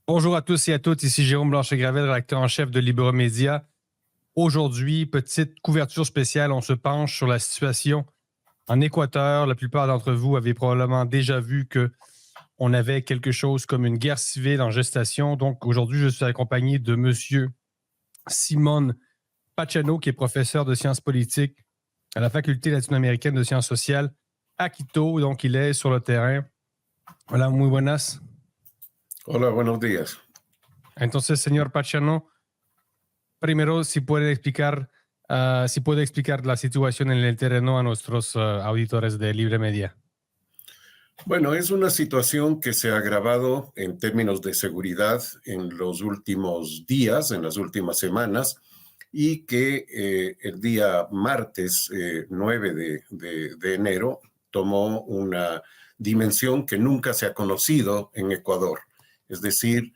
Bonjour à tous et à toutes, ici Jérôme Blanchet-Gravel, rédacteur en chef de Libera Média. Aujourd'hui, petite couverture spéciale, on se penche sur la situation en Équateur. La plupart d'entre vous avaient probablement déjà vu que on avait quelque chose comme une guerre civile en gestation. Donc aujourd'hui, je suis accompagné de monsieur Simón Pachano, qui est professeur de sciences politiques à la faculté latino-américaine de sciences sociales à Quito. Donc il est sur le terrain. Hola, muy buenas. Hola, buenos días. Entonces, señor Pachano, primero, si puede explicar la situación en el terreno a nuestros auditores de Libre Media. Bueno, es una situación que se ha agravado en términos de seguridad en los últimos días, en las últimas semanas, y que el día martes 9 de enero tomó una dimensión que nunca se ha conocido en Ecuador. Es decir,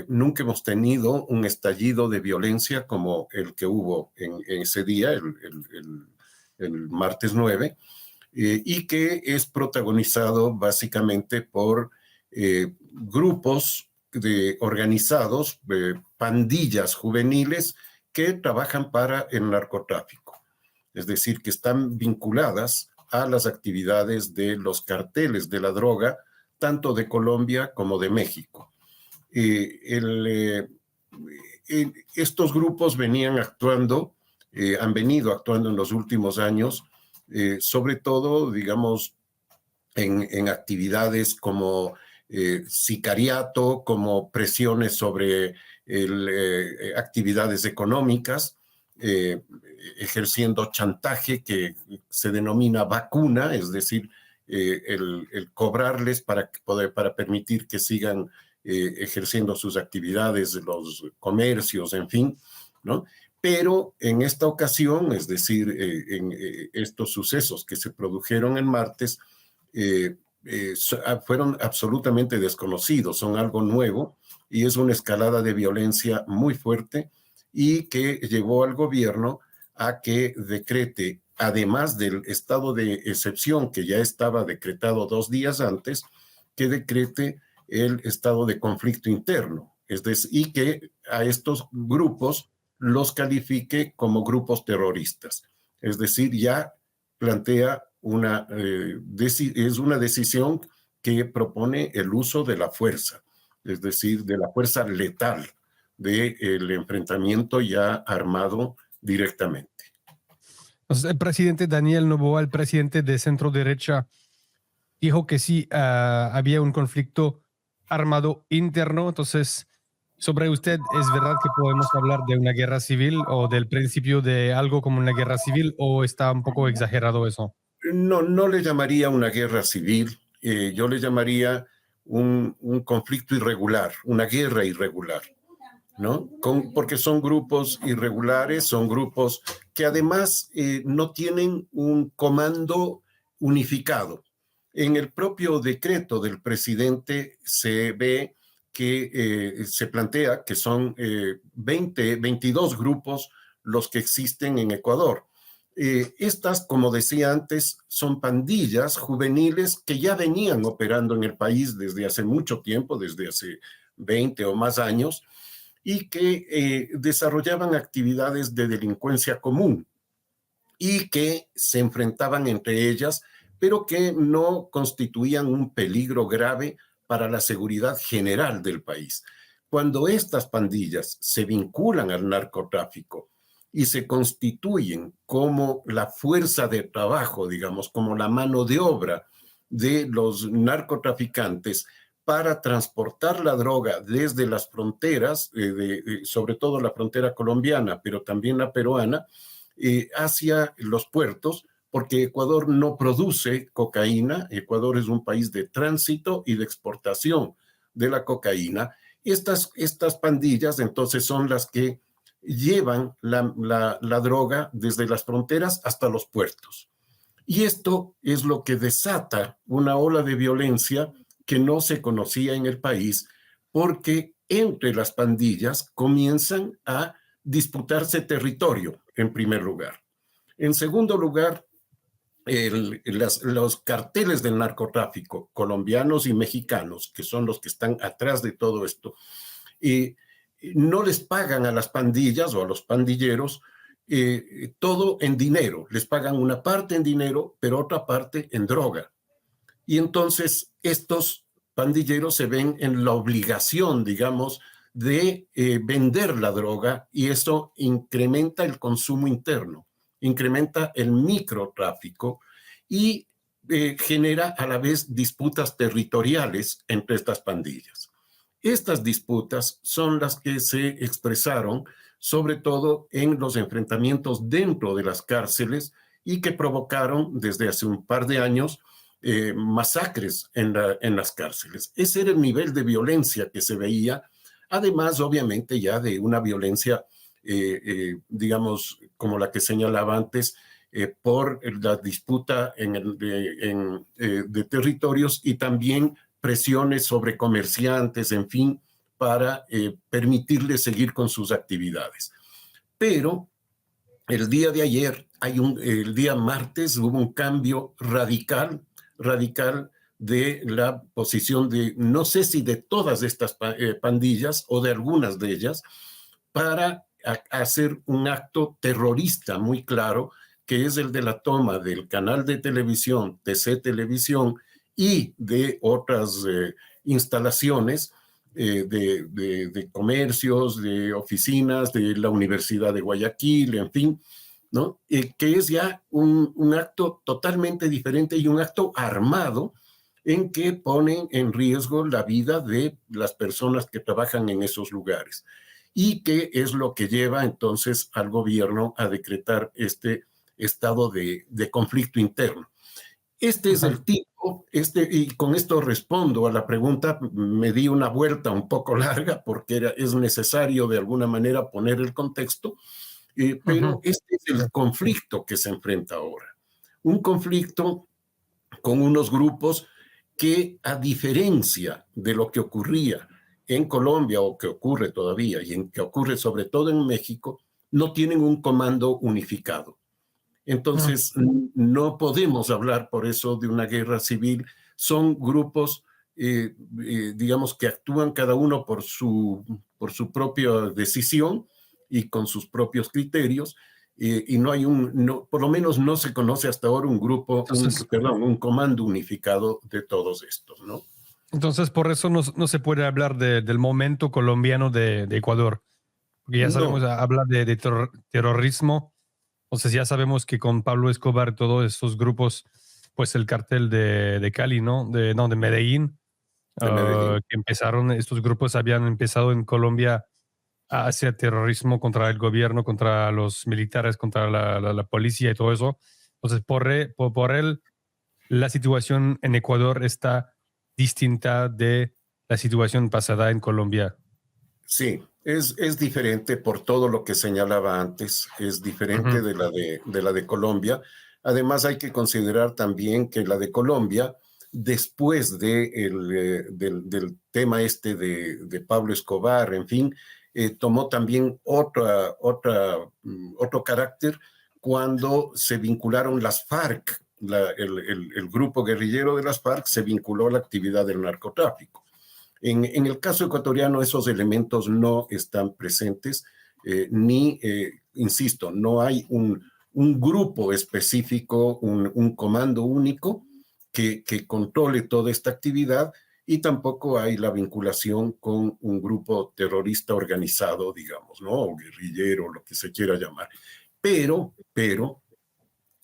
nunca hemos tenido un estallido de violencia como el que hubo en ese día, el martes 9, y que es protagonizado básicamente por grupos organizados, pandillas juveniles que trabajan para el narcotráfico. Es decir, que están vinculadas a las actividades de los carteles de la droga, tanto de Colombia como de México. Estos grupos han venido actuando en los últimos años, sobre todo, digamos, en actividades como sicariato, como presiones sobre actividades económicas, ejerciendo chantaje que se denomina vacuna, es decir, el cobrarles para permitir que sigan ejerciendo sus actividades, los comercios, en fin, ¿no? Pero en esta ocasión, es decir, en estos sucesos que se produjeron el martes, fueron absolutamente desconocidos, son algo nuevo y es una escalada de violencia muy fuerte y que llevó al gobierno a que decrete, además del estado de excepción que ya estaba decretado 2 días antes, que decrete el estado de conflicto interno, es decir, y que a estos grupos los califique como grupos terroristas. Es decir, ya plantea es una decisión que propone el uso de la fuerza, es decir, de la fuerza letal, del enfrentamiento ya armado directamente. Entonces, el presidente Daniel Noboa, el presidente de centro derecha, dijo que sí había un conflicto armado interno. Entonces, sobre usted, ¿es verdad que podemos hablar de una guerra civil o del principio de algo como una guerra civil o está un poco exagerado eso? No le llamaría una guerra civil, yo le llamaría un conflicto irregular, una guerra irregular, ¿no? Porque son grupos irregulares, son grupos que además no tienen un comando unificado. En el propio decreto del presidente se ve que se plantea que son 22 grupos los que existen en Ecuador. Estas, como decía antes, son pandillas juveniles que ya venían operando en el país desde hace mucho tiempo, desde hace 20 o más años, y que desarrollaban actividades de delincuencia común y que se enfrentaban entre ellas, pero que no constituían un peligro grave para la seguridad general del país. Cuando estas pandillas se vinculan al narcotráfico y se constituyen como la fuerza de trabajo, digamos, como la mano de obra de los narcotraficantes para transportar la droga desde las fronteras, sobre todo la frontera colombiana, pero también la peruana, hacia los puertos, porque Ecuador no produce cocaína. Ecuador es un país de tránsito y de exportación de la cocaína. Estas pandillas entonces son las que llevan la droga desde las fronteras hasta los puertos. Y esto es lo que desata una ola de violencia que no se conocía en el país, porque entre las pandillas comienzan a disputarse territorio, en primer lugar. En segundo lugar, los carteles del narcotráfico colombianos y mexicanos, que son los que están atrás de todo esto, no les pagan a las pandillas o a los pandilleros todo en dinero. Les pagan una parte en dinero, pero otra parte en droga. Y entonces estos pandilleros se ven en la obligación, digamos, de vender la droga, y eso incrementa el consumo interno, incrementa el microtráfico y genera a la vez disputas territoriales entre estas pandillas. Estas disputas son las que se expresaron sobre todo en los enfrentamientos dentro de las cárceles y que provocaron desde hace un par de años masacres en las cárceles. Ese era el nivel de violencia que se veía, además obviamente ya de una violencia, digamos, como la que señalaba antes, por la disputa de territorios y también presiones sobre comerciantes, en fin, para permitirles seguir con sus actividades. Pero el día de ayer, el día martes, hubo un cambio radical de la posición de, no sé si de todas estas pandillas o de algunas de ellas, para hacer un acto terrorista muy claro, que es el de la toma del canal de televisión, TC Televisión, y de otras instalaciones de comercios, de oficinas, de la Universidad de Guayaquil, en fin, ¿no? Que es ya un acto totalmente diferente y un acto armado en que ponen en riesgo la vida de las personas que trabajan en esos lugares, y que es lo que lleva entonces al gobierno a decretar este estado de conflicto interno. Este es el tipo, y con esto respondo a la pregunta. Me di una vuelta un poco larga porque es necesario de alguna manera poner el contexto, pero este es el conflicto que se enfrenta ahora. Un conflicto con unos grupos que, a diferencia de lo que ocurría en Colombia o que ocurre todavía y que ocurre sobre todo en México, no tienen un comando unificado. Entonces, no podemos hablar por eso de una guerra civil. Son grupos, digamos, que actúan cada uno por su propia decisión y con sus propios criterios, y no hay por lo menos no se conoce hasta ahora un grupo, un comando unificado de todos estos, ¿no? Entonces, por eso no se puede hablar del momento colombiano de Ecuador, porque ya sabemos, habla de terrorismo. O sea, ya sabemos que con Pablo Escobar, todos estos grupos, pues el cartel de Cali, ¿no? De Medellín, que empezaron, estos grupos habían empezado en Colombia a hacer terrorismo contra el gobierno, contra los militares, contra la policía y todo eso. Entonces, por él, la situación en Ecuador está distinta de la situación pasada en Colombia. Sí, es diferente por todo lo que señalaba antes, es diferente de la de Colombia. Además, hay que considerar también que la de Colombia, después del tema este de Pablo Escobar, en fin, tomó también otro carácter cuando se vincularon las FARC. El grupo guerrillero de las FARC se vinculó a la actividad del narcotráfico. En el caso ecuatoriano, esos elementos no están presentes, insisto, no hay un grupo específico, un comando único que controle toda esta actividad, y tampoco hay la vinculación con un grupo terrorista organizado, digamos, ¿no? O guerrillero, lo que se quiera llamar. Pero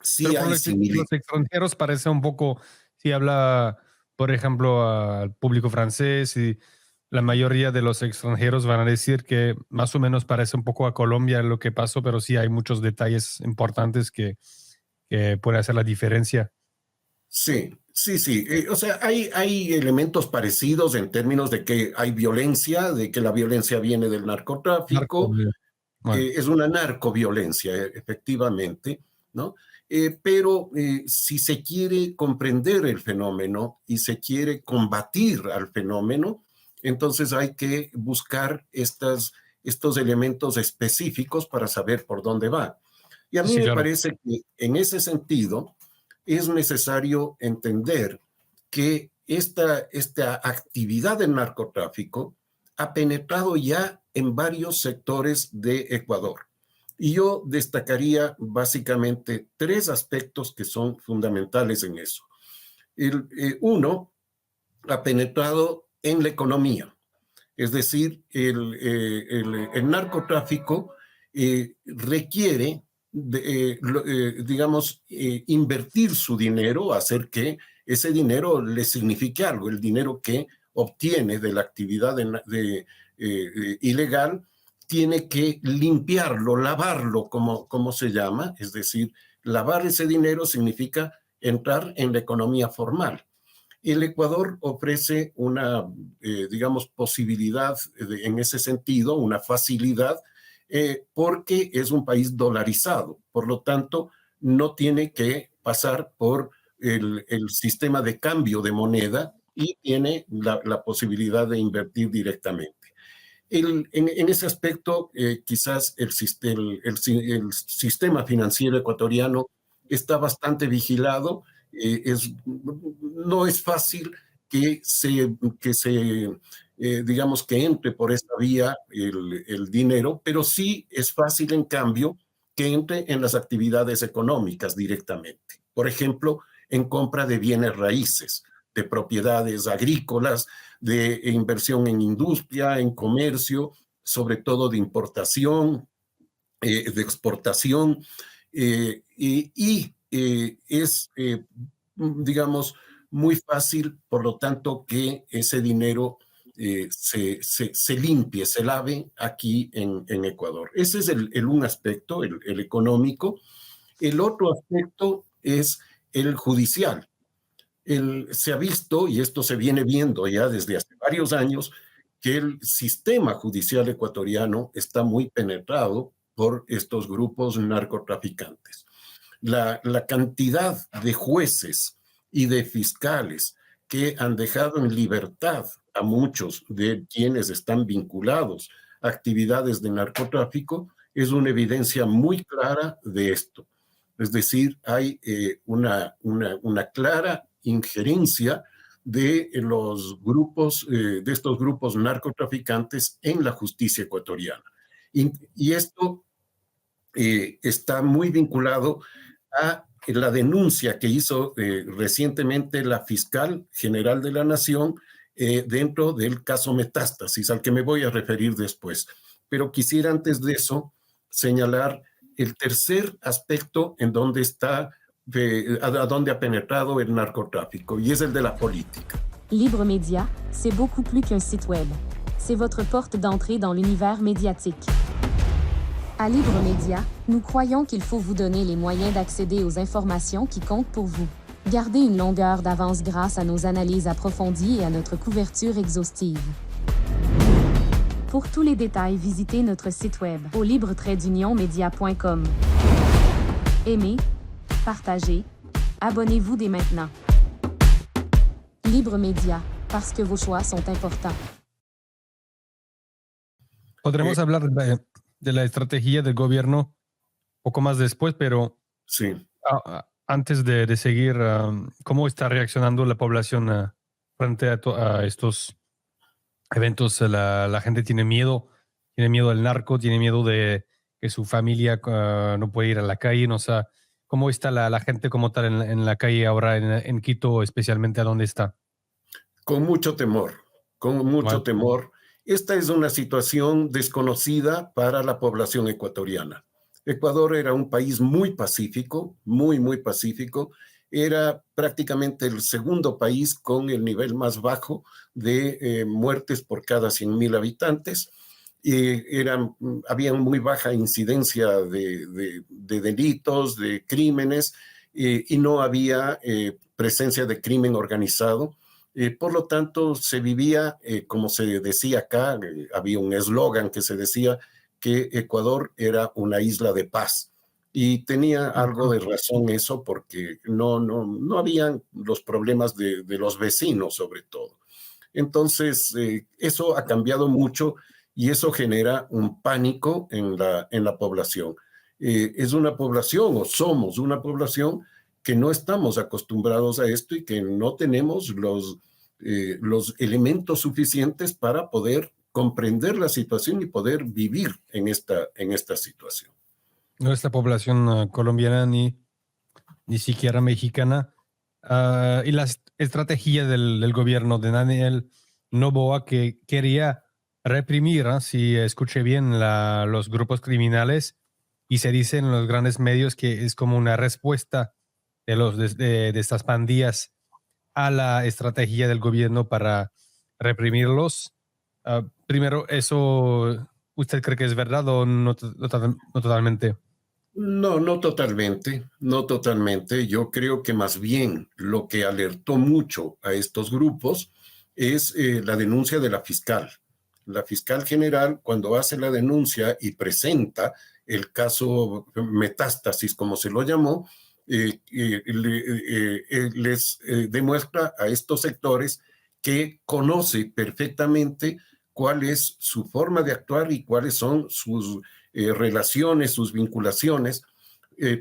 sí hay similitudes. Los extranjeros parece un poco, si habla, por ejemplo, al público francés, y la mayoría de los extranjeros van a decir que más o menos parece un poco a Colombia lo que pasó, pero sí hay muchos detalles importantes que pueden hacer la diferencia. Sí. O sea, hay elementos parecidos en términos de que hay violencia, de que la violencia viene del narcotráfico. Es una narcoviolencia, efectivamente, ¿no? Pero si se quiere comprender el fenómeno y se quiere combatir al fenómeno, entonces hay que buscar estos elementos específicos para saber por dónde va. Y a mí me parece que en ese sentido, es necesario entender que esta actividad del narcotráfico ha penetrado ya en varios sectores de Ecuador. Y yo destacaría básicamente 3 aspectos que son fundamentales en eso. Uno, ha penetrado en la economía. Es decir, el narcotráfico requiere, digamos, invertir su dinero, hacer que ese dinero le signifique algo, el dinero que obtiene de la actividad ilegal, tiene que limpiarlo, lavarlo, como se llama, es decir, lavar ese dinero significa entrar en la economía formal. El Ecuador ofrece una, digamos, posibilidad en ese sentido, una facilidad, porque es un país dolarizado. Por lo tanto, no tiene que pasar por el sistema de cambio de moneda y tiene la posibilidad de invertir directamente. En ese aspecto, quizás el sistema financiero ecuatoriano está bastante vigilado. No es fácil que digamos, que entre por esta vía el dinero, pero sí es fácil, en cambio, que entre en las actividades económicas directamente. Por ejemplo, en compra de bienes raíces, de propiedades agrícolas, de inversión en industria, en comercio, sobre todo de importación, de exportación, es, digamos, muy fácil, por lo tanto, que ese dinero se limpie, se lave aquí en Ecuador. Ese es un aspecto, el económico. El otro aspecto es el judicial. Se ha visto, y esto se viene viendo ya desde hace varios años, que el sistema judicial ecuatoriano está muy penetrado por estos grupos narcotraficantes. La cantidad de jueces y de fiscales que han dejado en libertad a muchos de quienes están vinculados a actividades de narcotráfico es una evidencia muy clara de esto. Es decir, hay una clara injerencia de los grupos, de estos grupos narcotraficantes en la justicia ecuatoriana. Y esto está muy vinculado a la denuncia que hizo recientemente la fiscal general de la Nación dentro del caso Metástasis, al que me voy a referir después. Pero quisiera antes de eso señalar el tercer aspecto en donde a donde ha penetrado el narcotráfico, y es el de la política. Libre Média, c'est beaucoup plus qu'un site web. C'est votre porte d'entrée dans l'univers médiatique. À Libre Média, nous croyons qu'il faut vous donner les moyens d'accéder aux informations qui comptent pour vous. Gardez une longueur d'avance grâce à nos analyses approfondies et à notre couverture exhaustive. Pour tous les détails, visitez notre site web au libre-media.com. Aimez, partagez, abonnez-vous dès maintenant. Libre Média, parce que vos choix sont importants. Podremos hablar de la estrategia del gobierno un poco más después, pero sí. Antes de seguir, ¿cómo está reaccionando la población frente a estos eventos? La gente tiene miedo del narco, tiene miedo de que su familia no puede ir a la calle. No sé, ¿cómo está la gente como tal en la calle ahora en Quito, especialmente a dónde está? Con mucho temor, temor. Esta es una situación desconocida para la población ecuatoriana. Ecuador era un país muy pacífico, muy pacífico. Era prácticamente el segundo país con el nivel más bajo de muertes por cada 100,000 habitantes. Había muy baja incidencia de delitos, de crímenes, y no había presencia de crimen organizado. Por lo tanto, se vivía, como se decía acá, había un eslogan que se decía que Ecuador era una isla de paz. Y tenía algo de razón eso, porque no habían los problemas de los vecinos, sobre todo. Entonces, eso ha cambiado mucho y eso genera un pánico en la población. Es una población, o somos una población, que no estamos acostumbrados a esto y que no tenemos los elementos suficientes para poder comprender la situación y poder vivir en esta situación. Nuestra población colombiana ni siquiera mexicana. Y la estrategia del gobierno de Daniel Noboa, que quería reprimir, si escuché bien, los grupos criminales, y se dice en los grandes medios que es como una respuesta de estas pandillas a la estrategia del gobierno para reprimirlos. Primero, ¿eso usted cree que es verdad o no totalmente? No, no totalmente, no totalmente. Yo creo que más bien lo que alertó mucho a estos grupos es la denuncia de la fiscal. La fiscal general, cuando hace la denuncia y presenta el caso Metástasis, como se lo llamó, les demuestra a estos sectores que conoce perfectamente cuál es su forma de actuar y cuáles son sus relaciones, sus vinculaciones,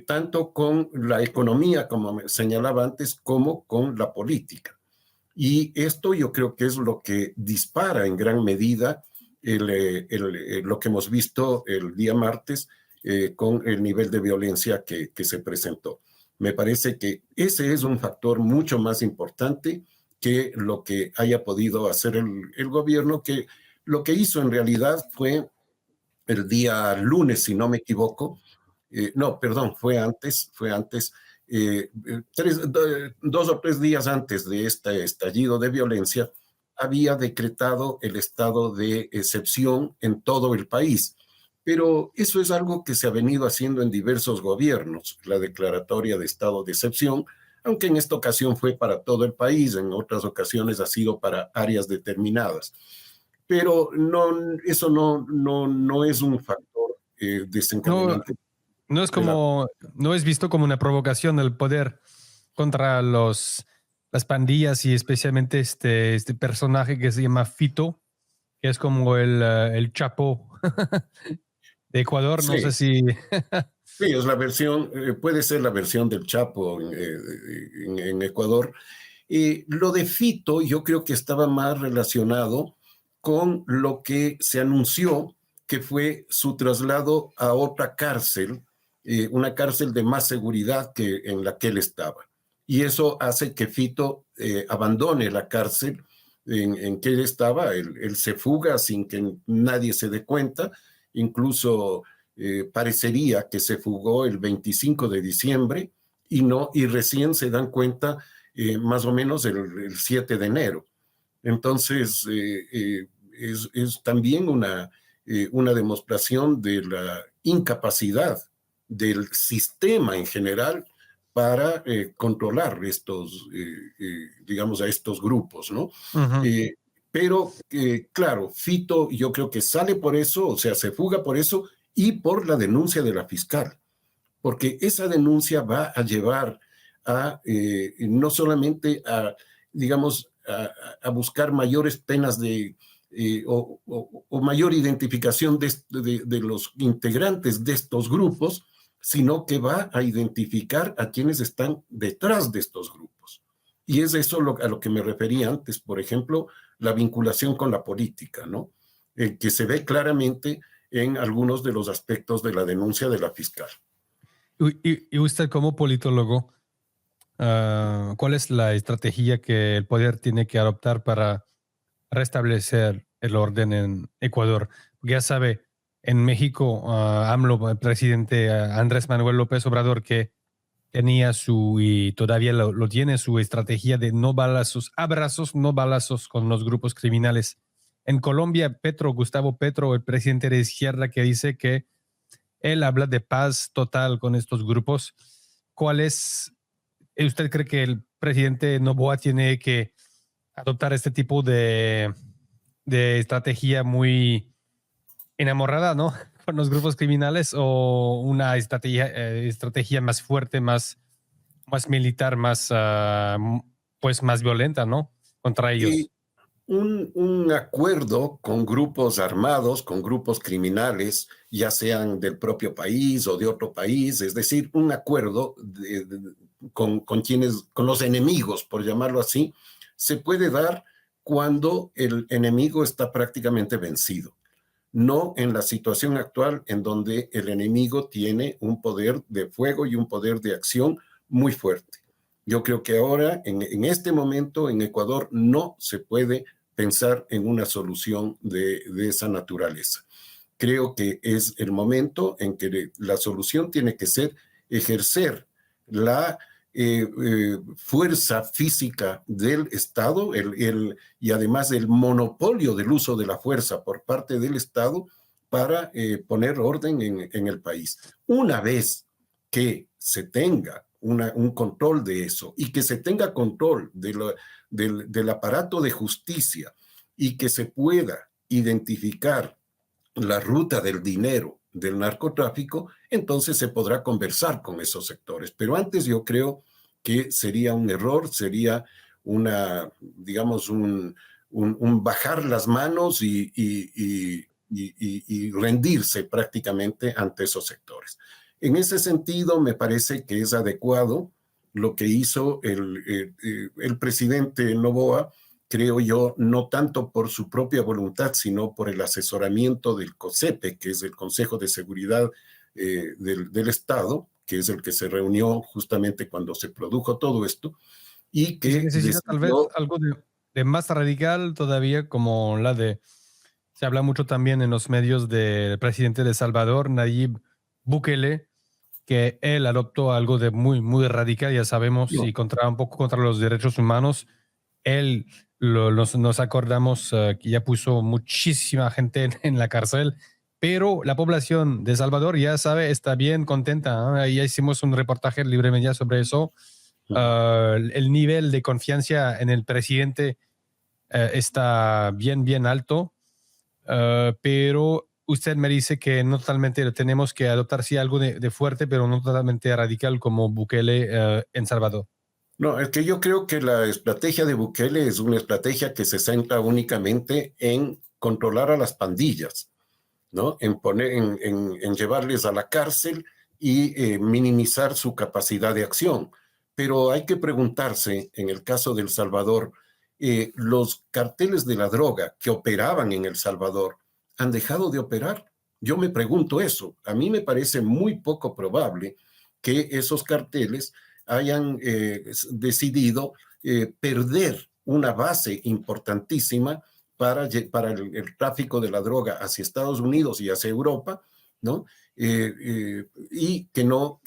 tanto con la economía, como señalaba antes, como con la política. Y esto yo creo que es lo que dispara en gran medida lo que hemos visto el día martes con el nivel de violencia que se presentó. Me parece que ese es un factor mucho más importante que lo que haya podido hacer el gobierno, que lo que hizo en realidad fue el día lunes, si no me equivoco. No, perdón, fue antes, 2 o 3 días antes de este estallido de violencia, había decretado el estado de excepción en todo el país. Pero eso es algo que se ha venido haciendo en diversos gobiernos, la declaratoria de estado de excepción, aunque en esta ocasión fue para todo el país, en otras ocasiones ha sido para áreas determinadas. Pero eso no es un factor desencadenante. No es como, no es visto como una provocación del poder contra las pandillas y especialmente este personaje que se llama Fito, que es como el Chapo de Ecuador. No Sí, sé si... sí, es la versión, puede ser la versión del Chapo en Ecuador. Lo de Fito yo creo que estaba más relacionado con lo que se anunció que fue su traslado a otra cárcel, una cárcel de más seguridad que en la que él estaba. Y eso hace que Fito abandone la cárcel en que él estaba. Él se fuga sin que nadie se dé cuenta. Incluso parecería que se fugó el 25 de diciembre y recién se dan cuenta más o menos el 7 de enero. Entonces, es también una demostración de la incapacidad del sistema en general para controlar digamos, a estos grupos, ¿no? Uh-huh. Pero, claro, Fito yo creo que sale por eso, o sea, se fuga por eso y por la denuncia de la fiscal, porque esa denuncia va a llevar no solamente a, digamos, a buscar mayores penas o mayor identificación de los integrantes de estos grupos, sino que va a identificar a quienes están detrás de estos grupos. Y es eso a lo que me refería antes, por ejemplo, la vinculación con la política, ¿no? Que se ve claramente en algunos de los aspectos de la denuncia de la fiscal. Y usted como politólogo, ¿cuál es la estrategia que el poder tiene que adoptar para restablecer el orden en Ecuador? Porque ya sabe, en México, AMLO, el presidente Andrés Manuel López Obrador, que tenía y todavía lo tiene, su estrategia de no balazos, abrazos, no balazos con los grupos criminales. En Colombia, Gustavo Petro, el presidente de izquierda, que dice que él habla de paz total con estos grupos. ¿Usted cree que el presidente Noboa tiene que adoptar este tipo de estrategia muy enamorada, ¿no? Con los grupos criminales, o una estrategia más fuerte, más militar, pues más violenta, ¿no? Contra ellos. Y un acuerdo con grupos armados, con grupos criminales, ya sean del propio país o de otro país, es decir, un acuerdo con los enemigos, por llamarlo así, se puede dar cuando el enemigo está prácticamente vencido. No en la situación actual en donde el enemigo tiene un poder de fuego y un poder de acción muy fuerte. Yo creo que ahora, en este momento, en Ecuador, no se puede pensar en una solución de esa naturaleza. Creo que es el momento en que la solución tiene que ser ejercer la fuerza física del Estado y además el monopolio del uso de la fuerza por parte del Estado para poner orden en el país. Una vez que se tenga un control de eso y que se tenga control del aparato de justicia y que se pueda identificar la ruta del dinero del narcotráfico, entonces se podrá conversar con esos sectores. Pero antes yo creo que sería un error, sería digamos, un bajar las manos y rendirse prácticamente ante esos sectores. En ese sentido, me parece que es adecuado lo que hizo el presidente Noboa, creo yo, no tanto por su propia voluntad, sino por el asesoramiento del COSEPE, que es el Consejo de Seguridad del Estado, que es el que se reunió justamente cuando se produjo todo esto, y que se necesita tal vez algo de más radical todavía, como la de... Se habla mucho también en los medios del presidente de Salvador, Nayib Bukele, que él adoptó algo de muy, muy radical, ya sabemos, y un poco contra los derechos humanos. Él, nos acordamos que ya puso muchísima gente en la cárcel, pero la población de Salvador ya sabe, está bien contenta. Ya hicimos un reportaje en Libre Media sobre eso. El nivel de confianza en el presidente está bien, bien alto, pero usted me dice que no totalmente tenemos que adoptar sí algo de fuerte, pero no totalmente radical como Bukele en Salvador. No, es que yo creo que la estrategia de Bukele es una estrategia que se centra únicamente en controlar a las pandillas, ¿no? En llevarles a la cárcel y minimizar su capacidad de acción. Pero hay que preguntarse, en el caso de El Salvador, los carteles de la droga que operaban en El Salvador, ¿han dejado de operar? Yo me pregunto eso. A mí me parece muy poco probable que esos carteles hayan decidido perder una base importantísima para el tráfico de la droga hacia Estados Unidos y hacia Europa, ¿no? Y que no,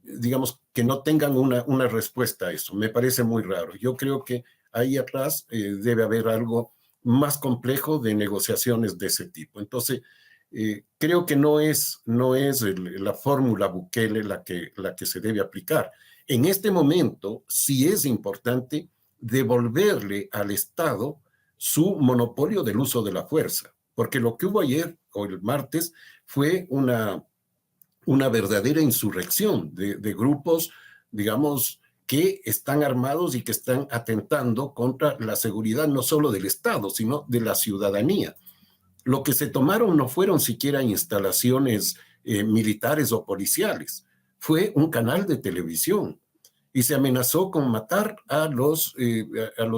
digamos, que no tengan una respuesta a eso. Me parece muy raro. Yo creo que ahí atrás debe haber algo más complejo de negociaciones de ese tipo. Entonces, creo que no es la fórmula Bukele la que se debe aplicar. En este momento, sí es importante devolverle al Estado su monopolio del uso de la fuerza, porque lo que hubo ayer o el martes fue una verdadera insurrección de grupos, digamos, que están armados y que están atentando contra la seguridad no solo del Estado, sino de la ciudadanía. Lo que se tomaron no fueron siquiera instalaciones militares o policiales, fue un canal de televisión y se amenazó con matar a los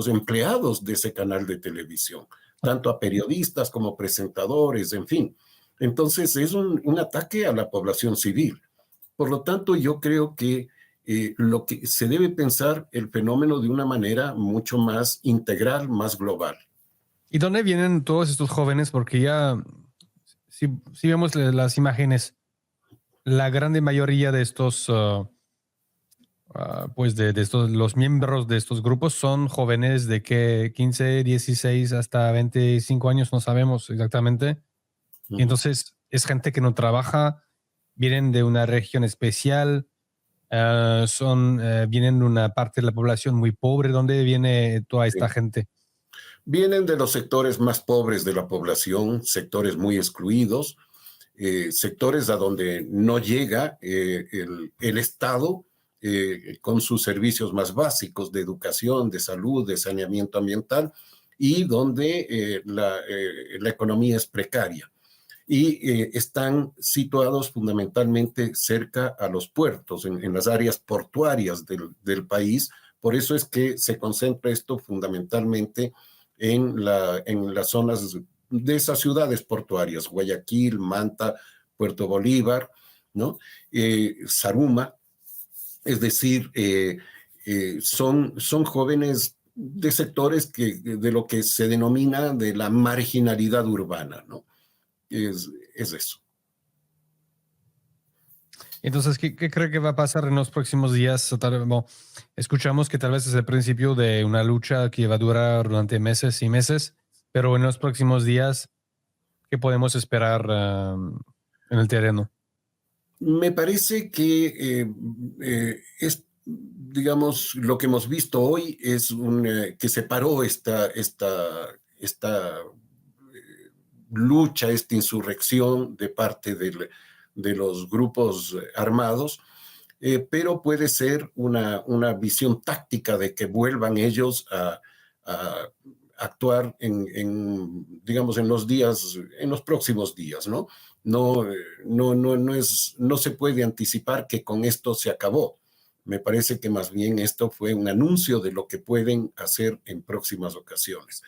empleados de ese canal de televisión, tanto a periodistas como presentadores, en fin. Entonces es un ataque a la población civil. Por lo tanto, yo creo que lo que se debe pensar el fenómeno de una manera mucho más integral, más global. ¿Y dónde vienen todos estos jóvenes? Porque ya, si vemos las imágenes, la grande mayoría de estos, pues de estos, los miembros de estos grupos son jóvenes de que 15, 16 hasta 25 años, no sabemos exactamente. Y entonces es gente que no trabaja, vienen de una región especial, vienen de una parte de la población muy pobre. ¿Dónde viene toda esta gente? Vienen de los sectores más pobres de la población, sectores muy excluidos, sectores a donde no llega el Estado con sus servicios más básicos de educación, de salud, de saneamiento ambiental, y donde la economía es precaria. y están situados fundamentalmente cerca a los puertos, en las áreas portuarias del país. Por eso es que se concentra esto fundamentalmente en las zonas de esas ciudades portuarias, Guayaquil, Manta, Puerto Bolívar, ¿no? Zaruma, es decir, son jóvenes de sectores de lo que se denomina de la marginalidad urbana, ¿no? Es eso. Entonces, ¿qué cree que va a pasar en los próximos días? Bueno, escuchamos que tal vez es el principio de una lucha que va a durar durante meses y meses, pero en los próximos días, ¿qué podemos esperar en el terreno? Me parece que es, digamos, lo que hemos visto hoy es que se paró esta lucha, esta insurrección de parte de los grupos armados, pero puede ser una visión táctica de que vuelvan ellos a actuar digamos, en los próximos días, ¿no? No se puede anticipar que con esto se acabó. Me parece que más bien esto fue un anuncio de lo que pueden hacer en próximas ocasiones.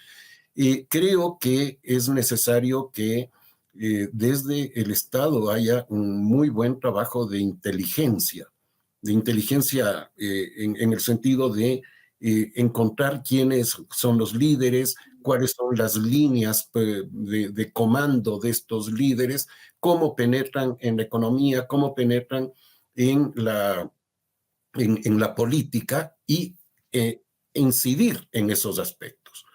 Y creo que es necesario que desde el Estado haya un muy buen trabajo de inteligencia en el sentido de encontrar quiénes son los líderes, cuáles son las líneas de comando de estos líderes, cómo penetran en la economía, cómo penetran en la política y incidir en esos aspectos.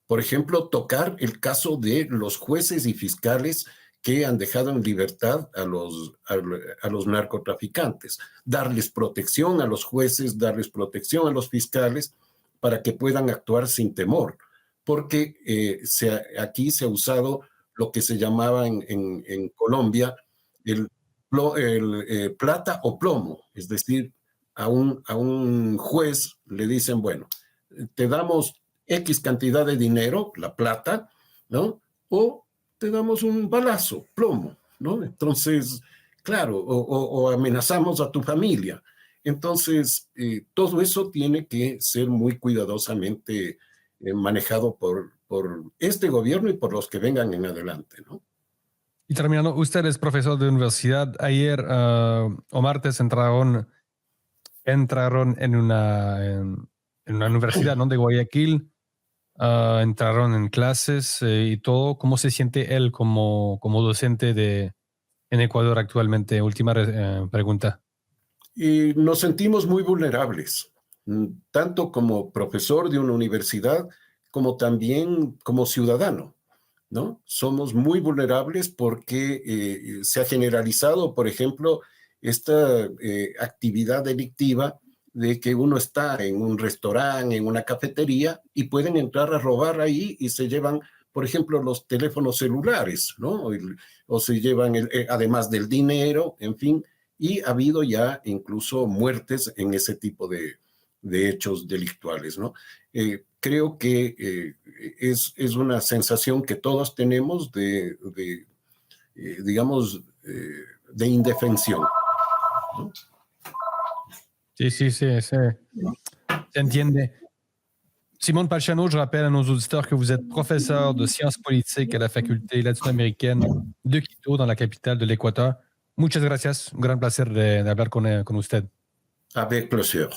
Por ejemplo, tocar el caso de los jueces y fiscales que han dejado en libertad a los narcotraficantes, darles protección a los jueces, darles protección a los fiscales para que puedan actuar sin temor, porque aquí se ha usado lo que se llamaba en Colombia el plata o plomo, es decir, a un juez le dicen, bueno, te damos X cantidad de dinero, la plata, ¿no? O te damos un balazo, plomo, ¿no? Entonces, claro, o amenazamos a tu familia. Entonces, todo eso tiene que ser muy cuidadosamente manejado por este gobierno y por los que vengan en adelante, ¿no? Y terminando, usted es profesor de universidad. Ayer o martes entraron en una universidad, ¿no? De Guayaquil. Entraron en clases y todo. ¿Cómo se siente él como docente en Ecuador actualmente? Última pregunta. Y nos sentimos muy vulnerables, tanto como profesor de una universidad como también como ciudadano, ¿no? Somos muy vulnerables porque se ha generalizado, por ejemplo, esta actividad delictiva de que uno está en un restaurante, en una cafetería, y pueden entrar a robar ahí y se llevan, por ejemplo, los teléfonos celulares, ¿no? O se llevan, además del dinero, en fin, y ha habido ya incluso muertes en ese tipo de hechos delictuales, ¿no? Creo que es una sensación que todos tenemos digamos, de indefensión, ¿no? Sí, se entiende. Simone Palciano, je rappelle à nos auditeurs que vous êtes professeur de sciences politiques à la faculté latino-américaine de Quito, dans la capitale de l'Équateur. Muchas gracias. Un gran placer de hablar con usted. Avec plaisir.